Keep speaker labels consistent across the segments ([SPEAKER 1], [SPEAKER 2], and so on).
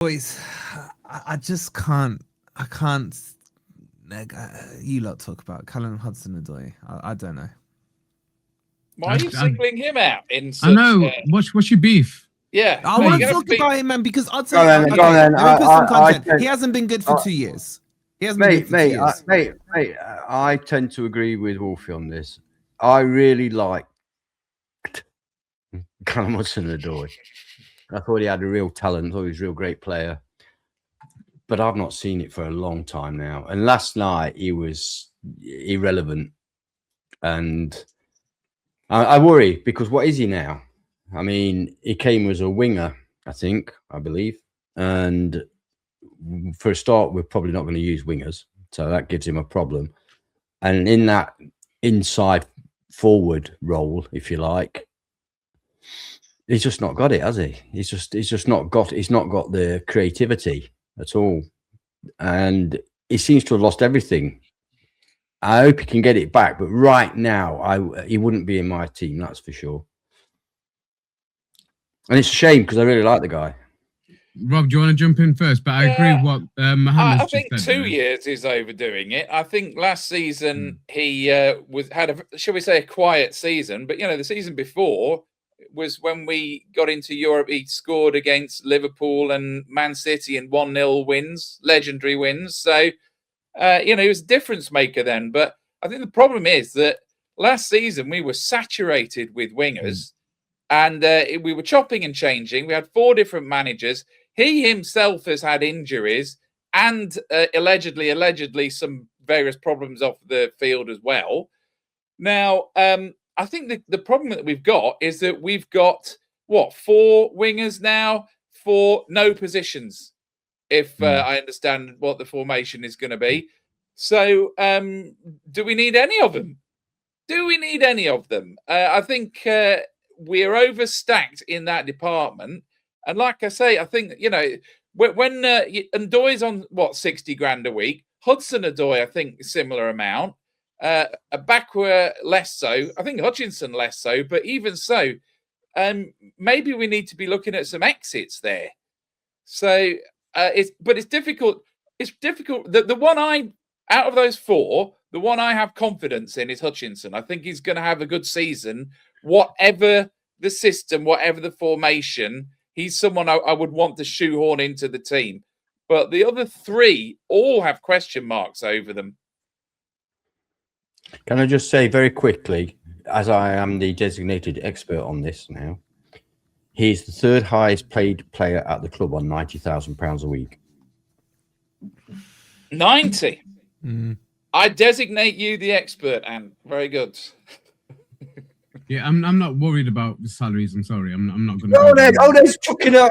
[SPEAKER 1] Boys, I just can't. I can't. You lot talk about Callum Hudson-Odoi. I don't know.
[SPEAKER 2] Why are you singling him out?
[SPEAKER 3] I know. What's your beef?
[SPEAKER 2] Yeah,
[SPEAKER 1] I want to talk about him, man, because I'll tell you.
[SPEAKER 4] Go on then.
[SPEAKER 1] Let me put some content. He hasn't been good for 2 years. He hasn't been good for 2 years.
[SPEAKER 4] Mate, I tend to agree with Wolfie on this. I really liked Callum Hudson-Odoi. I thought he had a real talent. I thought he was a real great player. But I've not seen it for a long time now. And last night he was irrelevant. And I worry, because what is he now? I mean, he came as a winger, I believe. And for a start, we're probably not going to use wingers. So that gives him a problem. And in that inside forward role, if you like, he's just not got it, has he? He's just not got the creativity at all. And he seems to have lost everything. I hope he can get it back, but right now he wouldn't be in my team, that's for sure. And it's a shame because I really like the guy.
[SPEAKER 3] Rob, do you want to jump in first? But I agree with what Mohammed just said.
[SPEAKER 2] I think 2 years is overdoing it. I think last season he had a quiet season, but the season before was when we got into Europe. He scored against Liverpool and Man City in 1-0 wins, legendary wins. So he was a difference maker then. But I think the problem is that last season we were saturated with wingers. And we were chopping and changing. We had 4 different managers. He himself has had injuries and allegedly some various problems off the field as well. Now, I think the problem that we've got is that we've got, 4 wingers now for no positions, if I understand what the formation is going to be. So do we need any of them? I think we're overstacked in that department. And like I say, I think, when Ndoi's on, 60 grand a week, Hudson-Odoi, I think, similar amount. Bakwa less so. I think Hutchinson less so. But even so, maybe we need to be looking at some exits there. So it's difficult. It's difficult. The one out of those 4, the one I have confidence in is Hutchinson. I think he's going to have a good season. Whatever the system, whatever the formation, he's someone I would want to shoehorn into the team. But the other 3 all have question marks over them.
[SPEAKER 4] Can I just say very quickly, as I am the designated expert on this now, he's the 3rd highest paid player at the club on £90,000 a week.
[SPEAKER 2] 90. I designate you the expert, Anne. Very good.
[SPEAKER 3] Yeah, I'm not worried about the salaries. I'm sorry, I'm not going
[SPEAKER 4] to. They're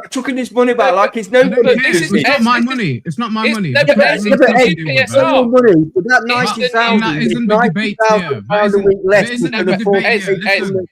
[SPEAKER 4] chucking this money back like it's no money.
[SPEAKER 3] It's not my money. It's not my money.
[SPEAKER 2] That
[SPEAKER 4] 90,000
[SPEAKER 3] isn't the debate here.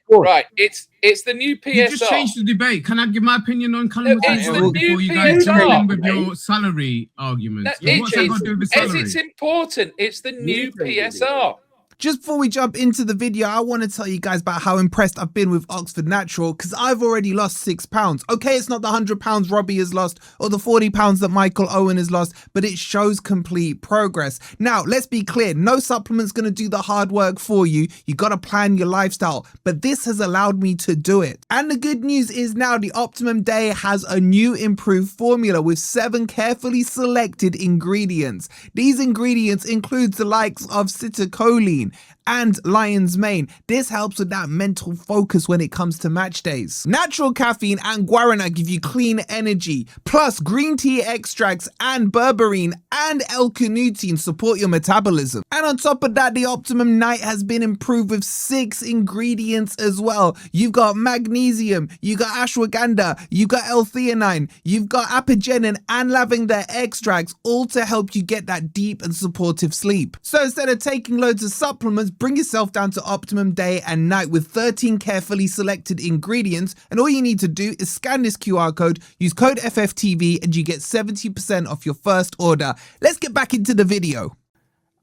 [SPEAKER 2] Right, it's the new PSR.
[SPEAKER 3] You just changed the debate. Can I give my opinion on Callum Hudson before you guys jump in with your salary arguments? What's that got to do with salary?
[SPEAKER 2] It's important. It's the new PSR.
[SPEAKER 1] Just before we jump into the video, I want to tell you guys about how impressed I've been with Oxford Natural, because I've already lost £6. Okay, it's not the £100 Robbie has lost or the £40 that Michael Owen has lost, but it shows complete progress. Now, let's be clear, no supplement's going to do the hard work for you. You got to plan your lifestyle, but this has allowed me to do it. And the good news is now the Optimum Day has a new improved formula with 7 carefully selected ingredients. These ingredients include the likes of citicoline and lion's mane. This helps with that mental focus when it comes to match days. Natural caffeine and guarana give you clean energy, plus green tea extracts and berberine and L-carnitine support your metabolism. And on top of that, the Optimum Night has been improved with 6 ingredients as well. You've got magnesium, you got ashwagandha, you got L-theanine, you've got apigenin and lavender extracts, all to help you get that deep and supportive sleep. So instead of taking loads of supplements, bring yourself down to Optimum Day and Night with 13 carefully selected ingredients, and all you need to do is scan this QR code, use code FFTV, and you get 70% off your first order. Let's get back into the video.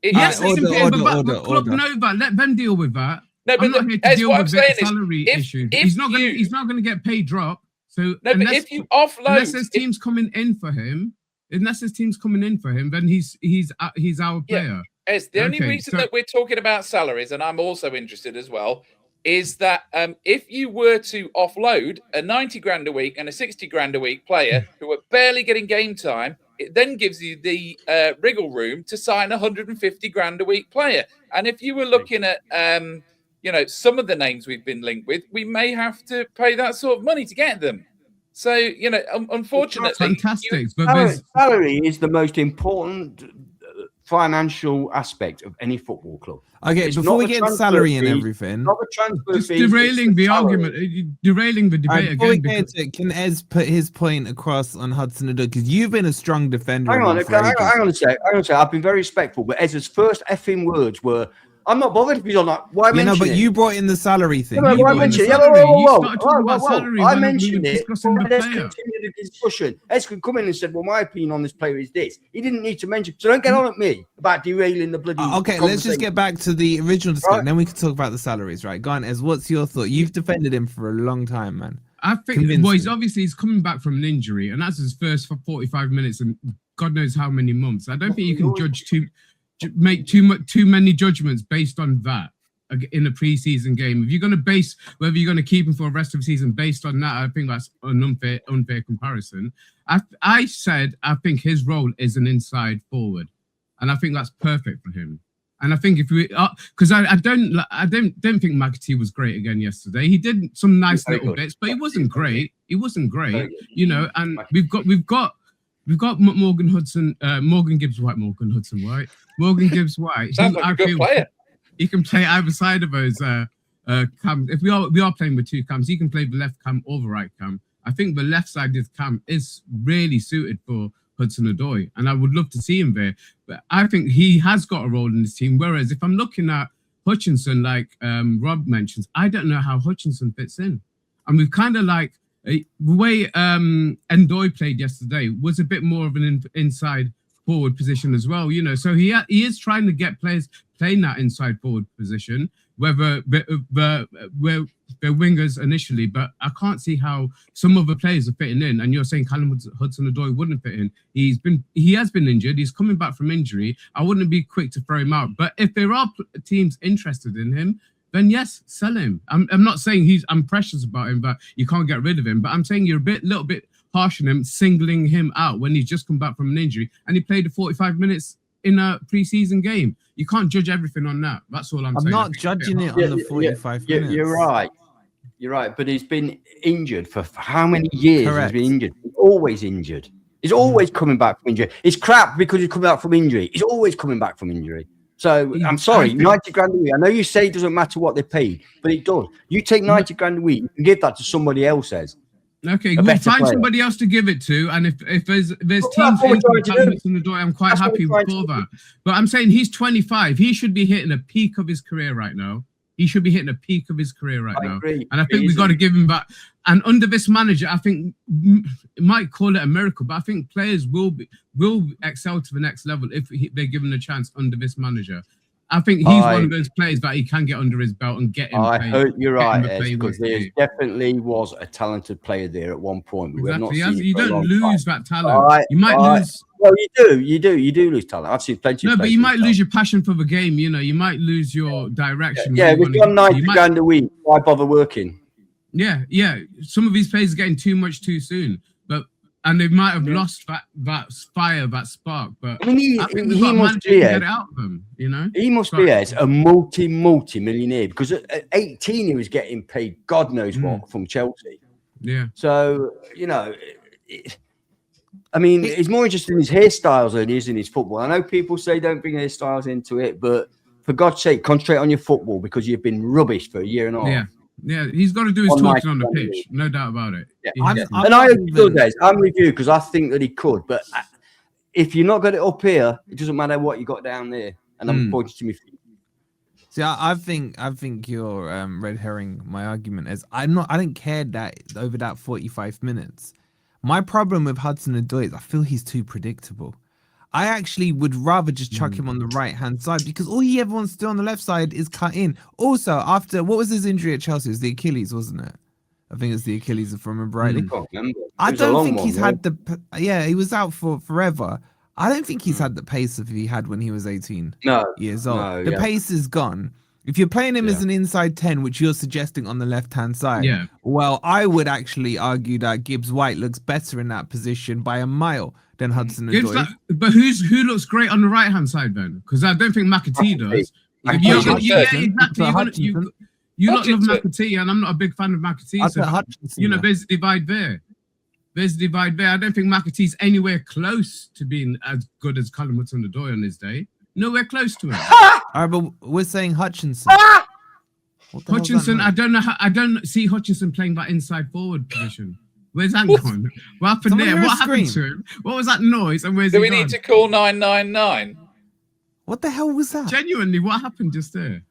[SPEAKER 3] Yes, Club Nova, let them deal with that.
[SPEAKER 2] No, but
[SPEAKER 3] I'm not here to deal with the salary issue. He's not going to get paid drop. So
[SPEAKER 2] No, but if you offload,
[SPEAKER 3] unless there's teams coming in for him, then he's our player.
[SPEAKER 2] It's the only reason that we're talking about salaries, and I'm also interested as well, is that if you were to offload a 90 grand a week and a 60 grand a week player who are barely getting game time, it then gives you the wriggle room to sign a 150 grand a week player. And if you were looking at, some of the names we've been linked with, we may have to pay that sort of money to get them. So, unfortunately,
[SPEAKER 3] fantastic. But
[SPEAKER 4] salary is the most important financial aspect of any football club.
[SPEAKER 1] Okay, before we get salary and everything,
[SPEAKER 4] not the transfer
[SPEAKER 3] just derailing the argument, derailing the debate again.
[SPEAKER 1] Can Ez put his point across on Hudson-Odoi? Because you've been a strong defender.
[SPEAKER 4] Hang on a sec. I've been very respectful, but Ez's first effing words were, "I'm not bothered if he's on that." Why mention it?
[SPEAKER 1] But you brought in the salary thing.
[SPEAKER 4] Why mention it? I mentioned it.
[SPEAKER 3] The
[SPEAKER 4] discussion. Ez could come in and said, "Well, my opinion on this player is this." He didn't need to mention. So don't get on at me about derailing the bloody.
[SPEAKER 1] Okay, let's just get back to the original discussion. Right. Then we can talk about the salaries. Right, go on, Ez. What's your thought? You've defended him for a long time, man.
[SPEAKER 3] I think, he's coming back from an injury, and that's his first for 45 minutes, and God knows how many months. I don't think you can make too many judgments based on that in a preseason game. If you're going to base whether you're going to keep him for the rest of the season based on that, I think that's an unfair comparison. I said I think his role is an inside forward, and I think that's perfect for him. And I think if we, because I don't think McAtee was great again yesterday. He did some nice little bits, but he wasn't great. And we've got Morgan Gibbs White. Morgan Gibbs White.
[SPEAKER 2] Sounds like a good player.
[SPEAKER 3] He can play either side of those cams. If we are playing with two cams, he can play the left cam or the right cam. I think the left sided cam is really suited for Hudson-Odoi, and I would love to see him there. But I think he has got a role in this team. Whereas if I'm looking at Hutchinson, like Rob mentions, I don't know how Hutchinson fits in. And we've kind of like the way N'Doye played yesterday was a bit more of an inside forward position as well, So he is trying to get players playing that inside forward position, whether they're wingers initially, but I can't see how some of the players are fitting in. And you're saying Callum Hudson-Odoi wouldn't fit in. He has been injured. He's coming back from injury. I wouldn't be quick to throw him out. But if there are teams interested in him, then yes, sell him. I'm not saying I'm precious about him, but you can't get rid of him. But I'm saying you're little bit harsh on him, singling him out when he's just come back from an injury and he played the 45 minutes in a preseason game. You can't judge everything on that. That's all I'm saying.
[SPEAKER 1] I'm not judging it on the 45 minutes.
[SPEAKER 4] You're right. But he's been injured for how many years?
[SPEAKER 1] Correct.
[SPEAKER 4] He's been injured. He's always injured. He's always coming back from injury. It's crap because he's coming back from injury. He's always coming back from injury. So I'm sorry, 90 grand a week. I know you say it doesn't matter what they pay, but it does. You take 90 grand a week and give that to somebody else.
[SPEAKER 3] Okay, we'll find somebody else to give it to, and if there's teams in the door, I'm quite happy for that. But I'm saying he's 25. He should be hitting a peak of his career right now. I agree. And I think we've got to give him back. And under this manager, I think it might call it a miracle, but I think players will excel to the next level if they're given a chance under this manager. I think he's one of those players that he can get under his belt and get him.
[SPEAKER 4] I hope you're right, because there definitely was a talented player there at one point.
[SPEAKER 3] Exactly. You don't lose that talent. You might lose.
[SPEAKER 4] Well, you do lose talent. I've seen plenty.
[SPEAKER 3] No, but you might lose your passion for the game. You might lose your direction.
[SPEAKER 4] Yeah, we've got 90 grand a week. Why bother working?
[SPEAKER 3] Yeah. Some of these players are getting too much too soon, and they might have lost that fire, that spark. But I think he must be get it out of them.
[SPEAKER 4] He must be a multi-millionaire, because at 18 he was getting paid God knows what from Chelsea.
[SPEAKER 3] Yeah.
[SPEAKER 4] So he's more interested in his hairstyles than he is in his football. I know people say don't bring hairstyles into it, but for God's sake, concentrate on your football, because you've been rubbish for a year and a half.
[SPEAKER 3] Yeah, he's got to do his talking on the pitch, no doubt about it.
[SPEAKER 4] Yeah. I'm with you, because I think that he could, but if you're not got it up here, it doesn't matter what you got down there. And I'm pointing to me.
[SPEAKER 1] See, I think you're red herring my argument, as I don't care that over that 45 minutes. My problem with Hudson-Odoi is I feel he's too predictable. I actually would rather just chuck him on the right-hand side, because all he ever wants to do on the left side is cut in. Also, after, what was his injury at Chelsea? It was the Achilles, wasn't it? I think it's the Achilles, if I remember rightly.
[SPEAKER 4] I can't remember.
[SPEAKER 1] I
[SPEAKER 4] It was a
[SPEAKER 1] don't
[SPEAKER 4] long
[SPEAKER 1] think
[SPEAKER 4] one,
[SPEAKER 1] he's
[SPEAKER 4] right?
[SPEAKER 1] had the. Yeah, he was out for forever. I don't think he's had the pace that he had when he was 18
[SPEAKER 4] No,
[SPEAKER 1] years old.
[SPEAKER 4] no,
[SPEAKER 1] The
[SPEAKER 4] yeah.
[SPEAKER 1] pace is gone. If you're playing him
[SPEAKER 4] Yeah.
[SPEAKER 1] as an inside 10, which you're suggesting on the left-hand side,
[SPEAKER 3] Yeah.
[SPEAKER 1] well, I would actually argue that Gibbs White looks better in that position by a mile than Hudson-Odoi.
[SPEAKER 3] But who looks great on the right hand side then? Because I don't think McAtee does. If you're gonna, yeah, exactly. You lot love McAtee, and I'm not a big fan of McAtee. So there's a divide there. There's a divide there. I don't think McAtee's anywhere close to being as good as Callum Hudson-Odoi on his day. Nowhere close to him.
[SPEAKER 1] All right, but we're saying Hutchinson.
[SPEAKER 3] Hutchinson, I don't know. I don't see Hutchinson playing that inside forward position. Where's that gone? What happened
[SPEAKER 1] Someone
[SPEAKER 3] there?
[SPEAKER 1] hear a
[SPEAKER 3] What happened to
[SPEAKER 1] scream?
[SPEAKER 3] him? What was that noise? And where's
[SPEAKER 2] Do
[SPEAKER 3] he
[SPEAKER 2] we
[SPEAKER 3] gone?
[SPEAKER 2] need to call 999?
[SPEAKER 1] What the hell was that?
[SPEAKER 3] Genuinely, what happened just there?